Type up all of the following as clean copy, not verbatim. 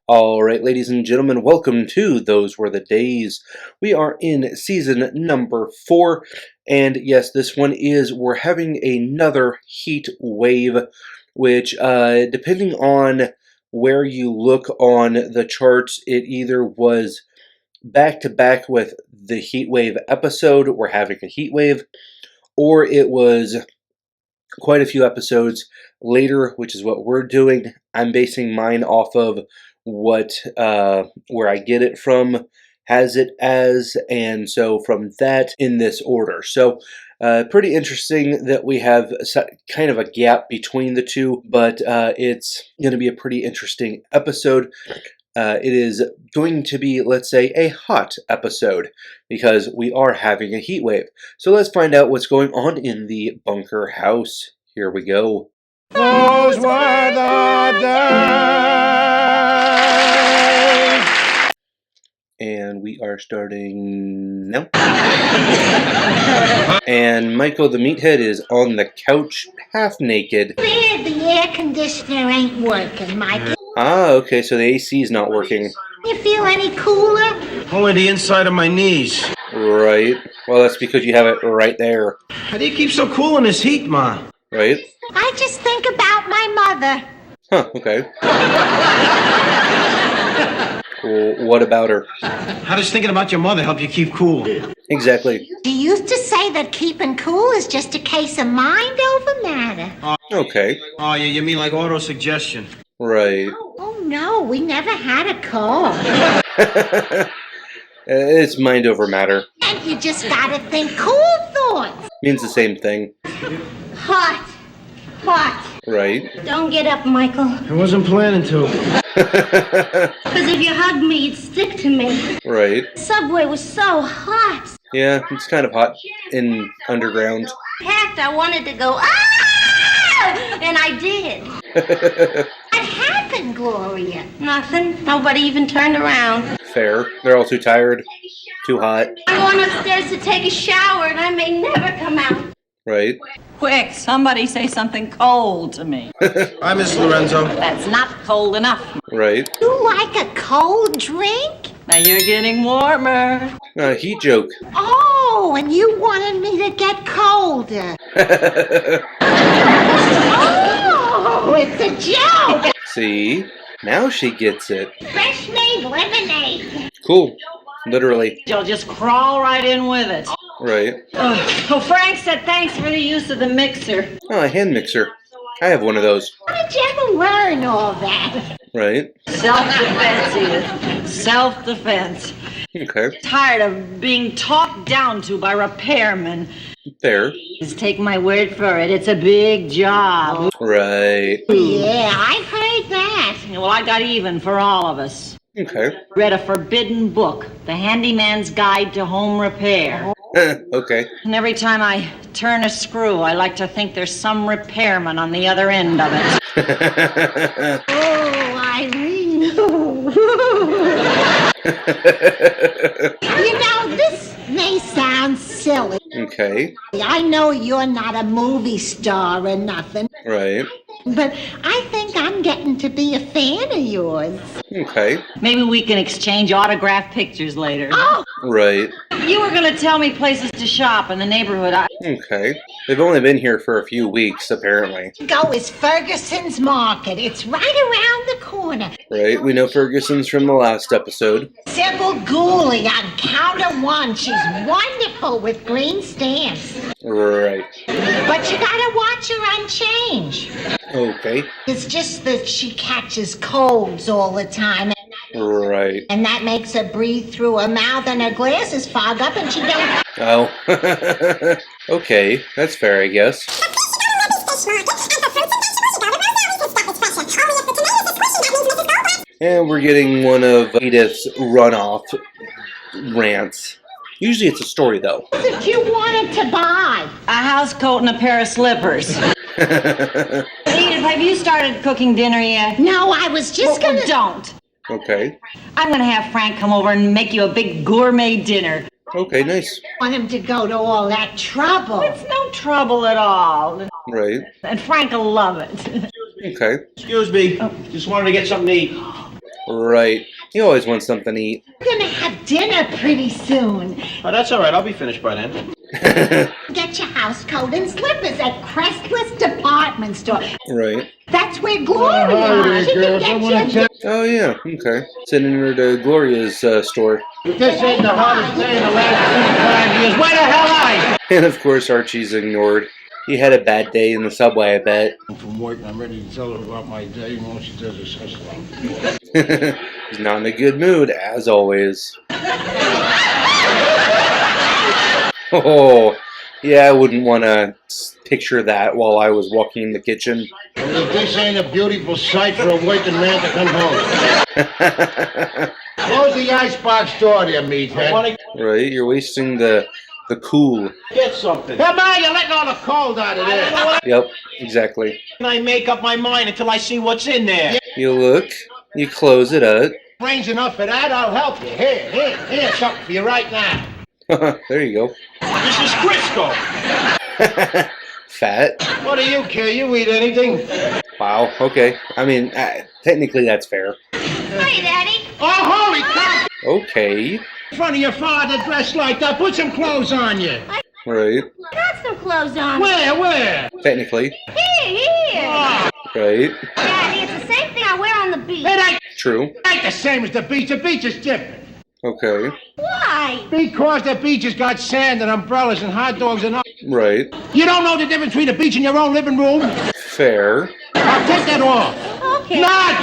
Alright, ladies and gentlemen, welcome to Those Were the Days. We are in season number 4, and yes, this one we're having another heat wave, which, depending on where you look on the charts, it either was back to back with the heat wave episode, we're having a heat wave, or it was quite a few episodes later, which is what we're doing. I'm basing mine off of what where I get it from has it as, and so from that in this order. So pretty interesting that we have kind of a gap between the two, but it's going to be a pretty interesting episode. It is going to be, let's say, a hot episode because we are having a heat wave. So let's find out what's going on in the bunker house. Here we go. Those were the days. And we are starting now. And Michael the Meathead is on the couch, half naked. The air conditioner ain't working, Mike. Ah, okay, so the AC is not working. You feel any cooler? Only the inside of my knees. Right. Well, that's because you have it right there. How do you keep so cool in this heat, Ma? Right? I just think about my mother. Huh, okay. Well, what about her? How does thinking about your mother help you keep cool? Exactly. She used to say that keeping cool is just a case of mind over matter. Okay. Oh, you mean like auto-suggestion? Right. Oh no, we never had a cold. It's mind over matter. And you just gotta think cool thoughts. Means the same thing. Hot. Hot. Right. Don't get up, Michael. I wasn't planning to. Because if you hugged me, you'd stick to me. Right. The subway was so hot. Yeah, it's kind of hot in underground. In fact, I wanted to go, ah! And I did. What happened, Gloria? Nothing. Nobody even turned around. Fair. They're all too tired. Too hot. I'm going upstairs to take a shower and I may never come out. Right. Quick, somebody say something cold to me. Hi, Miss Lorenzo. That's not cold enough. Right. You like a cold drink? Now you're getting warmer. Heat joke. Oh, and you wanted me to get colder. Oh, it's a joke. See? Now she gets it. Fresh made lemonade. Cool. Literally. You'll just crawl right in with it. Right. Oh, Frank said thanks for the use of the mixer. Oh, a hand mixer. I have one of those. How did you ever learn all that? Right. Self-defense, Edith. Self-defense. Okay. Tired of being talked down to by repairmen. Fair. Just take my word for it. It's a big job. Right. Yeah, I've heard that. Well, I got even for all of us. Okay. Read a forbidden book, The Handyman's Guide to Home Repair. Okay. And every time I turn a screw, I like to think there's some repairman on the other end of it. Oh, Irene. You know, this may sound silly. Okay. I know you're not a movie star or nothing, Right. but I think I'm getting to be a fan of yours. Okay. Maybe we can exchange autographed pictures later. Oh, Right. You were going to tell me places to shop in the neighborhood. Okay. They've only been here for a few weeks, apparently. go is Ferguson's Market. It's right around the corner. Right. We know Ferguson's from the last episode. Sybil Gooley on counter 1. She's wonderful with green stamps. Right. But you gotta watch her on change. Okay. It's just that she catches colds all the time. Right. And that makes her breathe through her mouth and her glasses fog up and she don't... Oh. Okay. That's fair, I guess. And we're getting one of Edith's runoff rants. Usually it's a story, though. If you wanted to buy. A house coat and a pair of slippers. Edith, have you started cooking dinner yet? No, I was just Well, gonna... don't. Okay. I'm going to have Frank come over and make you a big gourmet dinner. Okay, nice. want him to go to all that trouble. It's no trouble at all. Right. And Frank will love it. Okay. Excuse me. Just wanted to get something to eat. Right. You always want something to eat. We're gonna have dinner pretty soon. Oh, that's all right. I'll be finished by then. Get your house coat and slippers at Crestless Department Store. Right. That's where Gloria is. She can get you. Oh, yeah. Okay. Sending her to Gloria's store. If this ain't the hottest day in the last 25 years, where the hell are you? And of course, Archie's ignored. He had a bad day in the subway, I bet. From work, I'm ready to tell her about my day, and all she does is hustle. He's not in a good mood, as always. Oh, yeah, I wouldn't want to picture that while I was walking in the kitchen. And if this ain't a beautiful sight for a working man to come home. Close the icebox door there, I meathead. want to Right, you're wasting the cool. get something. Come on, you're letting all the cold out of there. Yep, exactly. And I make up my mind until I see what's in there. You look, you close it up. Brains enough for that, I'll help you. Here, something for you right now. There you go. This is Crisco. Fat. What do you care? You eat anything? Wow, okay. I mean, technically that's fair. Hey, Daddy. Oh, holy cow! Okay. In front of your father dressed like that, put some clothes on you. Right. I got some clothes on. Where? Technically. Here. Right. Daddy, it's the same thing I wear on the beach. It ain't True. the same as the beach. The beach is different. Okay. Why? Because the beach has got sand and umbrellas and hot dogs and all. Right. You don't know the difference between the beach and your own living room? Fair. I'll take that off. Okay. Not!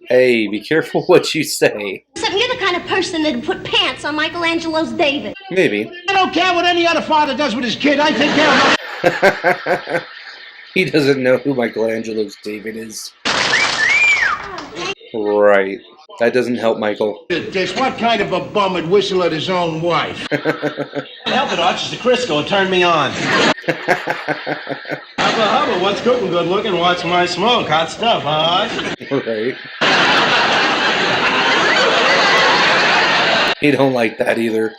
Hey, be careful what you say. Except you're the kind of person that'd put pants on Michelangelo's David. Maybe. I don't care what any other father does with his kid. I take care of He doesn't know who Michelangelo's David is. Right. That doesn't help Michael. this. What kind of a bum would whistle at his own wife? Help it, Arch. It's the Crisco. It turned me on. Hubba, what's cooking? Good looking. What's my smoke? Hot stuff, huh? Right. He don't like that either.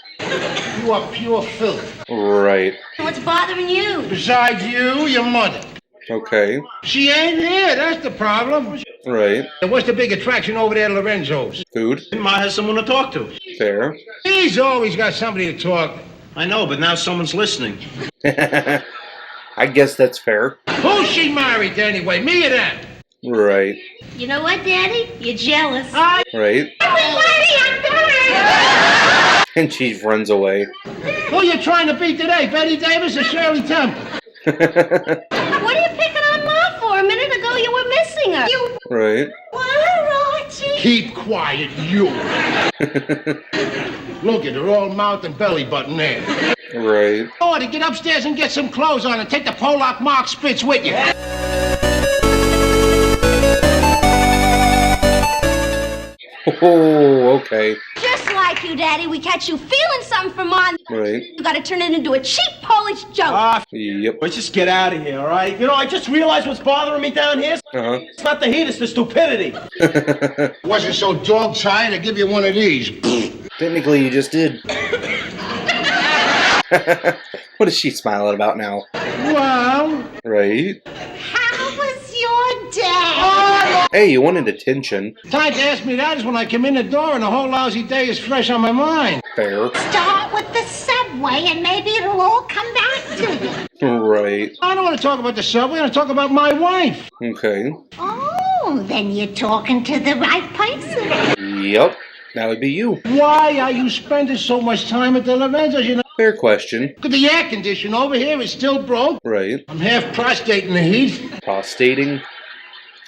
You are pure filth. Right. What's bothering you? Besides you, your mother. Okay. She ain't here. That's the problem. Right. And what's the big attraction over there at Lorenzo's? Food. Ma has someone to talk to. Fair. He's always got somebody to talk. I know, but now someone's listening. I guess that's fair. Who's she married to anyway? Me or them? Right. You know what, Daddy? You're jealous. Right. Everybody, I'm coming! And she runs away. Who you trying to beat today? Betty Davis or Shirley Temple? What are you picking on Ma for? A minute ago you were missing her. You Right. were, Archie. Keep quiet, you. Look at her, all mouth and belly button there. Right. Oh, to get upstairs and get some clothes on and take the Polak Mark Spitz with you. Oh, okay. Just like you, Daddy, we catch you feeling something from on. Right. You gotta turn it into a cheap Polish joke. Yep. Let's just get out of here, all right? You know, I just realized what's bothering me down here. Uh-huh. It's not the heat, it's the stupidity. Wasn't so dog tired to give you one of these. Technically, you just did. What is she smiling about now? Well, Right. How was your day? Hey, you wanted attention. time to ask me that is when I come in the door and the whole lousy day is fresh on my mind. Fair. Start with the subway and maybe it'll all come back to you. Right. I don't want to talk about the subway, I want to talk about my wife. Okay. Oh, then you're talking to the right person. Yep. That would be you. Why are you spending so much time at the Lorenzo's? You know, Fair question. look at the air conditioner over here, it's still broke. Right. I'm half prostate in the heat. Prostating.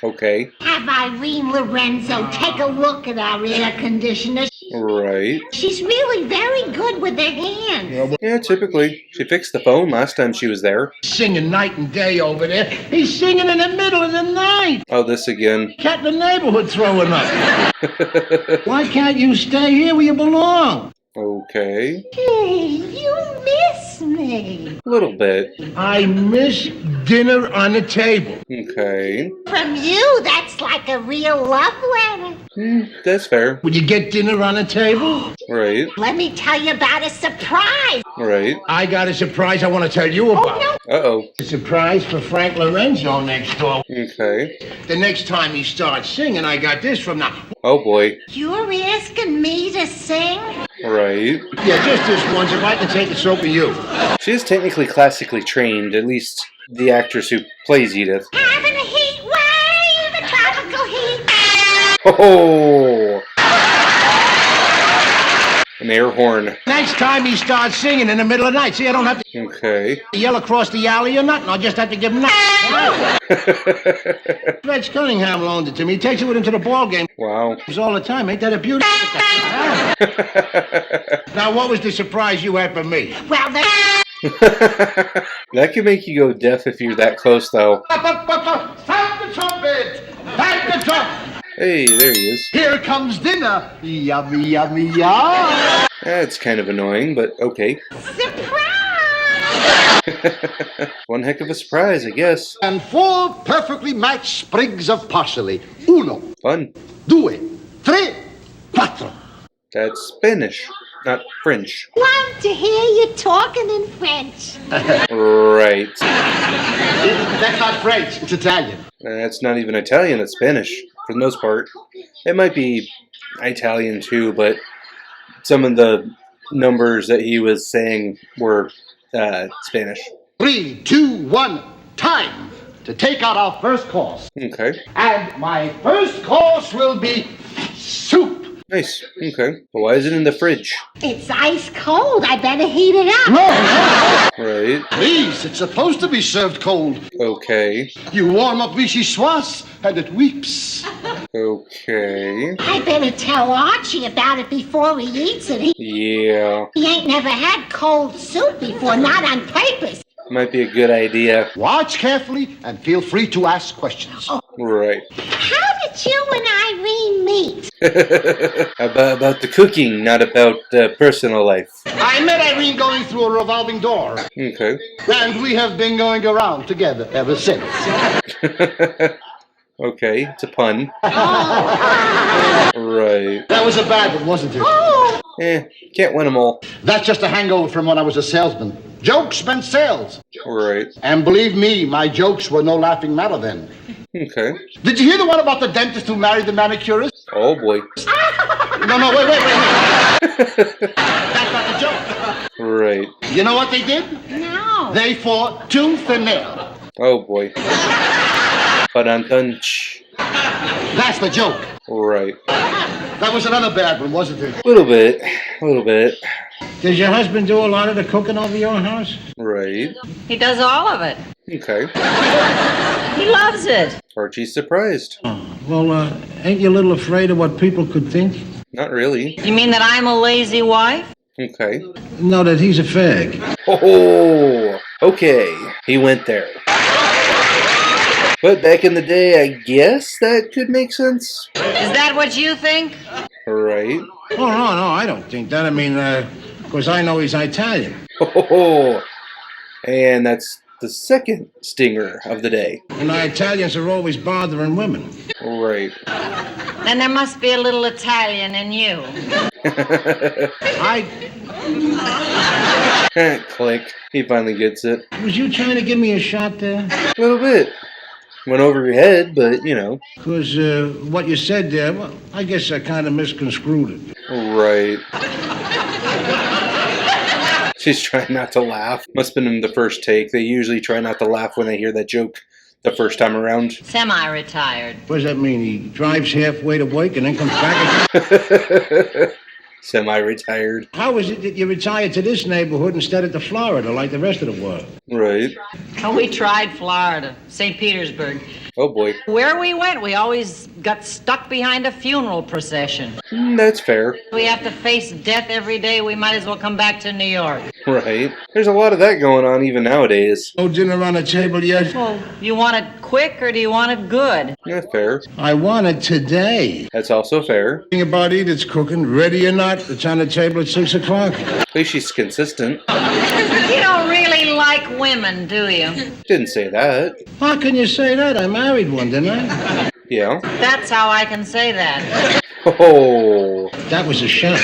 Okay. Have Irene Lorenzo take a look at our air conditioner. Right. She's really very good with her hands. Yeah, typically. She fixed the phone last time she was there. Singing night and day over there. He's singing in the middle of the night. Oh, this again. Cat in the neighborhood throwing up. Why can't you stay here where you belong? Okay. Hey, you miss me. me. A little bit. I miss dinner on the table. Okay. From you, that's like a real love letter. That's fair. Would you get dinner on the table? Right. Let me tell you about a surprise. Right. I got a surprise I want to tell you about. Uh-oh. A surprise for Frank Lorenzo next door. Okay. The next time he starts singing, I got this from the... Oh boy. You're asking me to sing? Right. Yeah, just this once. If I can take it, so can you. She is technically classically trained, at least the actress who plays Edith. Having a heat wave, a tropical heat. Oh! An air horn. Next time he starts singing in the middle of the night, see, I don't have to Okay. yell across the alley or nothing. I'll just have to give him that. Fred Cunningham loaned it to me. He takes it with him to the ball game. Wow. All the time. Ain't that a beauty? Now, what was the surprise you had for me? Well, the... That could make you go deaf if you're that close, though. Sound the trumpet! Sound the trumpet! Hey, there he is. Here comes dinner. Yummy, yummy, yum. That's kind of annoying, but okay. Surprise! One heck of a surprise, I guess. And 4 perfectly matched sprigs of parsley. Uno, Fun. due, tre, quattro. That's Spanish, not French. Love to hear you talking in French. Right. That's not French, it's Italian. That's not even Italian, it's Spanish, for the most part. It might be Italian too, but some of the numbers that he was saying were Spanish. 3, 2, 1, time to take out our first course. Okay. And my first course will be soup. Nice. Okay. But why is it in the fridge? It's ice cold. I better heat it up. Right. Please, it's supposed to be served cold. Okay. You warm up vichyssoise and it weeps. Okay. I better tell Archie about it before he eats it. Yeah. He ain't never had cold soup before, not on purpose. Might be a good idea. Watch carefully and feel free to ask questions. Right. How did you and Irene meet? about the cooking, not about personal life. I met Irene going through a revolving door. Okay. And we have been going around together ever since. Okay, it's a pun. Right. That was a bad one, wasn't it? Can't win them all. That's just a hangover from when I was a salesman. Jokes meant sales. Right. And believe me, my jokes were no laughing matter then. Okay. Did you hear the one about the dentist who married the manicurist? Oh boy. No, wait. That's not the joke. Right. You know what they did? No. They fought tooth and nail. Oh boy. Ba-dun-dun-ch. That's the joke. Right. That was another bad one, wasn't it? A little bit. Does your husband do a lot of the cooking over your house? Right. He does all of it. Okay. He loves it. Archie's surprised. Well, ain't you a little afraid of what people could think? Not really. You mean that I'm a lazy wife? Okay. No, that he's a fag. Oh, okay. He went there. But back in the day, I guess that could make sense. Is that what you think? Right. Oh, no, I don't think that. I mean, because I know he's Italian. Oh, and that's the second stinger of the day. And Italians are always bothering women. Right. Then there must be a little Italian in you. Click. He finally gets it. Was you trying to give me a shot there? A little bit. Went over your head, but you know. Because what you said there, well, I guess I kind of misconstrued it. Right. She's trying not to laugh. Must have been in the first take. They usually try not to laugh when they hear that joke the first time around. Semi-retired. What does that mean? He drives halfway to work and then comes back again? Semi-retired. How is it that you retired to this neighborhood instead of to Florida like the rest of the world? Right. Oh, we tried Florida, St. Petersburg. Oh boy. Where we went, we always got stuck behind a funeral procession. That's fair. We have to face death every day. We might as well come back to New York. Right. There's a lot of that going on even nowadays. No dinner on the table yet? Well, you want it quick or do you want it good? That's fair. I want it today. That's also fair. Think about Edith's cooking, ready or not, it's on the table at 6 o'clock. At least she's consistent. You don't realize like women, do you? Didn't say that. How can you say that? I married one, didn't I? Yeah. That's how I can say that. Oh. That was a shot.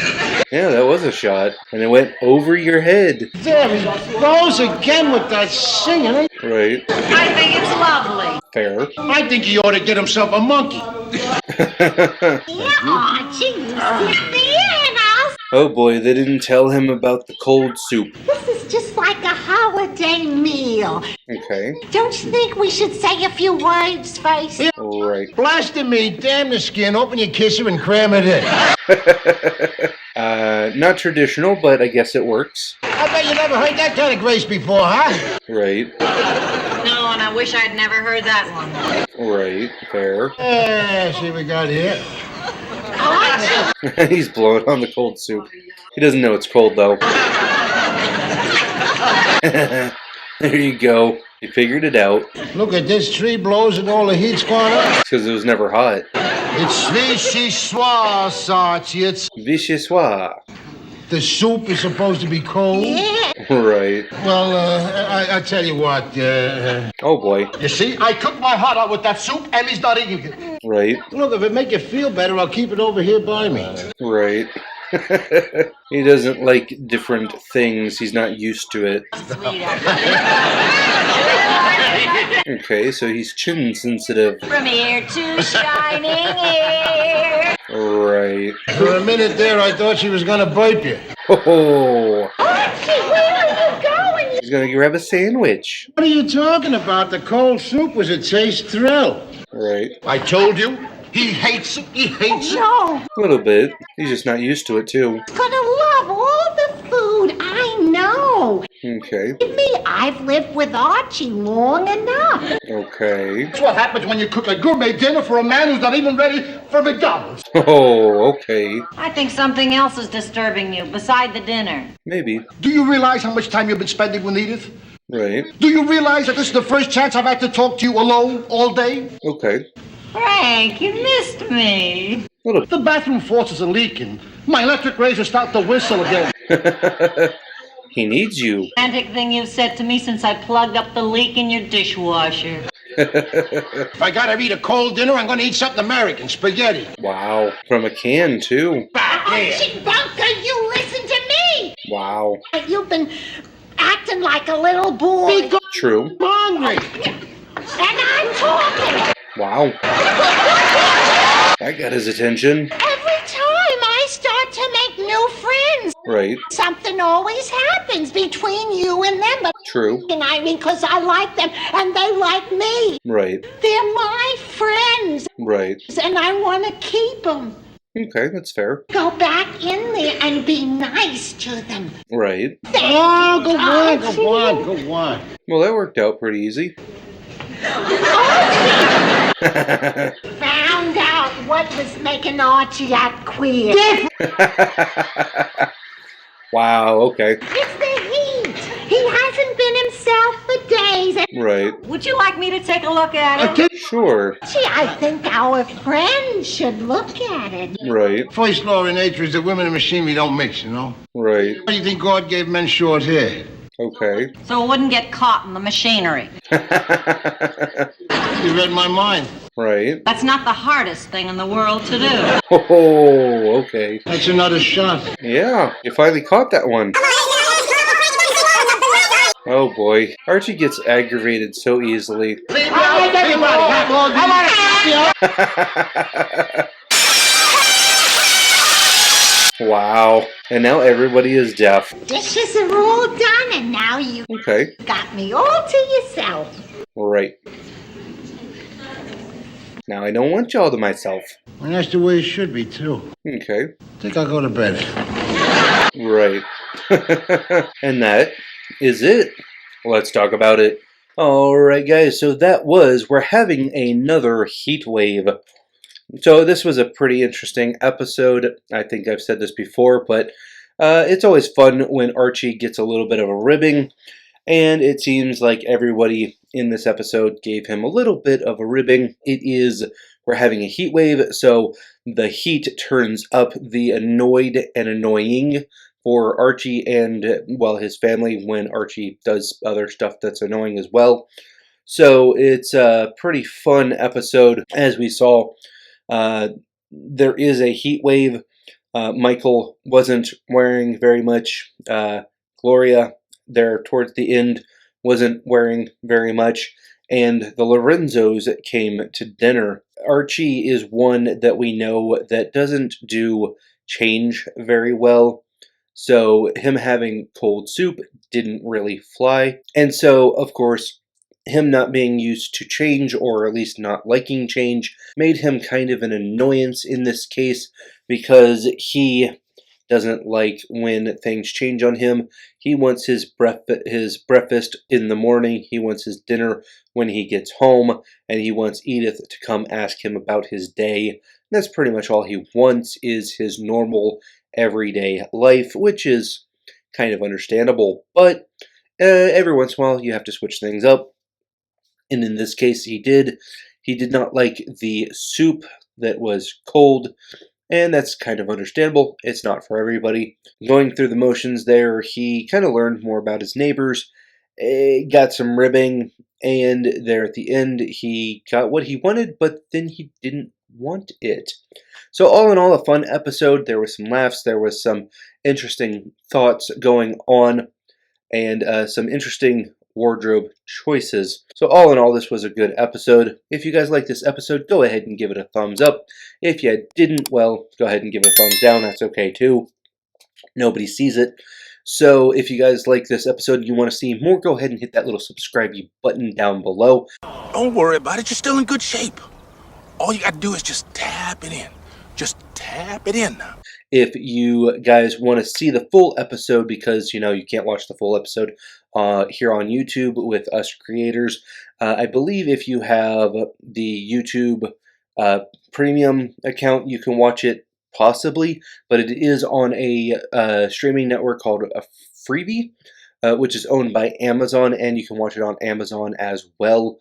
Yeah, that was a shot. And it went over your head. There he goes again with that singing. Right. I think it's lovely. Fair. I think he ought to get himself a monkey. Yeah, Archie, you sit there and I'll... Oh boy, they didn't tell him about the cold soup. This is just like a holiday meal. Okay. Don't you think we should say a few words first? Right. Blasted me, damn the skin, open your kisser and cram it in. Not traditional, but I guess it works. I bet you never heard that kind of grace before, huh? Right. No, and I wish I'd never heard that one. Right. Fair. See what we got here. He's blowing on the cold soup. He doesn't know it's cold, though. There you go. You figured it out. Look at this tree blows and all the heat's gone up. Because it was never hot. It's vichyssoise, Archie. It's Vichyssoise. the soup is supposed to be cold. Right. Well, I tell you what. Oh boy. You see, I cooked my heart out with that soup, and he's not eating it. Right. Look, if it make you feel better, I'll keep it over here by me. Right. He doesn't like different things. He's not used to it. Okay, so he's chin sensitive. From ear to shining ear. Right. For a minute there, I thought she was gonna burp you. Oh, Archie, where are you going? he's gonna grab a sandwich. What are you talking about? The cold soup was a taste thrill. Right. I told you, he hates it, he hates it. No, A little bit. He's just not used to it, too. he's gonna love all the food. I know. Okay. Me, I've lived with Archie long enough. Okay. That's what happens when you cook a gourmet dinner for a man who's not even ready for McDonald's. Oh, okay. I think something else is disturbing you beside the dinner. Maybe. Do you realize how much time you've been spending with Edith? Right. Do you realize that this is the first chance I've had to talk to you alone all day? Okay. Frank, you missed me. Little. The bathroom faucets are leaking. My electric razor started to whistle again. He needs you. Romantic thing you've said to me since I plugged up the leak in your dishwasher. If I gotta eat a cold dinner, I'm gonna eat something American, spaghetti. Wow. From a can, too. Archie Bunker, you listen to me. Wow. You've been acting like a little boy. True. I'm hungry. And I'm talking. Wow. That got his attention. Every time I start to make new friends, Right. something always happens between you and them. But True. and I mean, because I like them and they like me. Right. They're my friends, Right. and I want to keep them. Okay, that's fair. Go back in there and be nice to them. Right. Oh, go on. Well, that worked out pretty easy. Found out what was making Archie act queer. Wow, okay. It's the heat. He hasn't been himself for days. And Right. Would you like me to take a look at him? Sure. gee, I think our friends should look at it. Right. First law in nature is that women and machinery don't mix, you know? Right. Why do you think God gave men short hair? Okay. So it wouldn't get caught in the machinery. You read my mind. Right. That's not the hardest thing in the world to do. Oh, okay. That's another shot. Yeah, you finally caught that one. Oh boy. Archie gets aggravated so easily. Wow. And now everybody is deaf. Dishes are all done, and now you Okay. got me all to yourself. Right. Now I don't want y'all to myself. And that's the way it should be, too. Okay. Think I'll go to bed. Right. And that is it. Let's talk about it. Alright guys, so that was, we're having another heat wave. So this was a pretty interesting episode. I think I've said this before, but it's always fun when Archie gets a little bit of a ribbing. And it seems like everybody in this episode gave him a little bit of a ribbing. We're having a heat wave, so the heat turns up the annoyed and annoying for Archie and, well, his family when Archie does other stuff that's annoying as well. So it's a pretty fun episode. As we saw, there is a heat wave. Michael wasn't wearing very much. Gloria, there towards the end, wasn't wearing very much. And the Lorenzos came to dinner. Archie is one that we know that doesn't do change very well. So him having cold soup didn't really fly. And so, of course, him not being used to change, or at least not liking change, made him kind of an annoyance in this case, because he doesn't like when things change on him. He wants his breakfast in the morning, he wants his dinner when he gets home, and he wants Edith to come ask him about his day. And that's pretty much all he wants, is his normal everyday life, which is kind of understandable. But every once in a while you have to switch things up. And in this case, he did. He did not like the soup that was cold, and that's kind of understandable. It's not for everybody. Going through the motions there, he kind of learned more about his neighbors, got some ribbing, and there at the end, he got what he wanted, but then he didn't want it. So all in all, a fun episode. There was some laughs, there was some interesting thoughts going on, and some interesting wardrobe choices. So all in all, this was a good episode. If you guys like this episode, go ahead and give it a thumbs up. If you didn't, well, go ahead and give it a thumbs down. That's okay too. Nobody sees it. So if you guys like this episode and you want to see more, go ahead and hit that little subscribe button down below. Don't worry about it. You're still in good shape. All you got to do is just tap it in. Just tap it in now. If you guys want to see the full episode, because, you know, you can't watch the full episode here on YouTube with us creators, I believe if you have the YouTube premium account, you can watch it possibly, but it is on a streaming network called Freevee, which is owned by Amazon, and you can watch it on Amazon as well,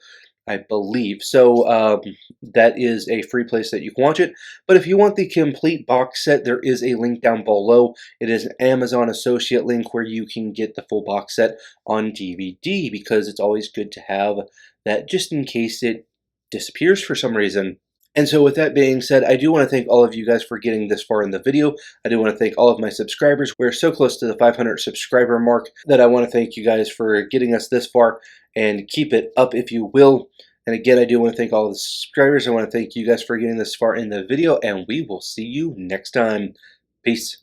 I believe. So that is a free place that you can watch it. But if you want the complete box set, there is a link down below. It is an Amazon associate link where you can get the full box set on DVD, because it's always good to have that just in case it disappears for some reason. And so with that being said, I do want to thank all of you guys for getting this far in the video. I do want to thank all of my subscribers. We're so close to the 500 subscriber mark that I want to thank you guys for getting us this far, and keep it up if you will. And again, I do want to thank all of the subscribers. I want to thank you guys for getting this far in the video, and we will see you next time. Peace.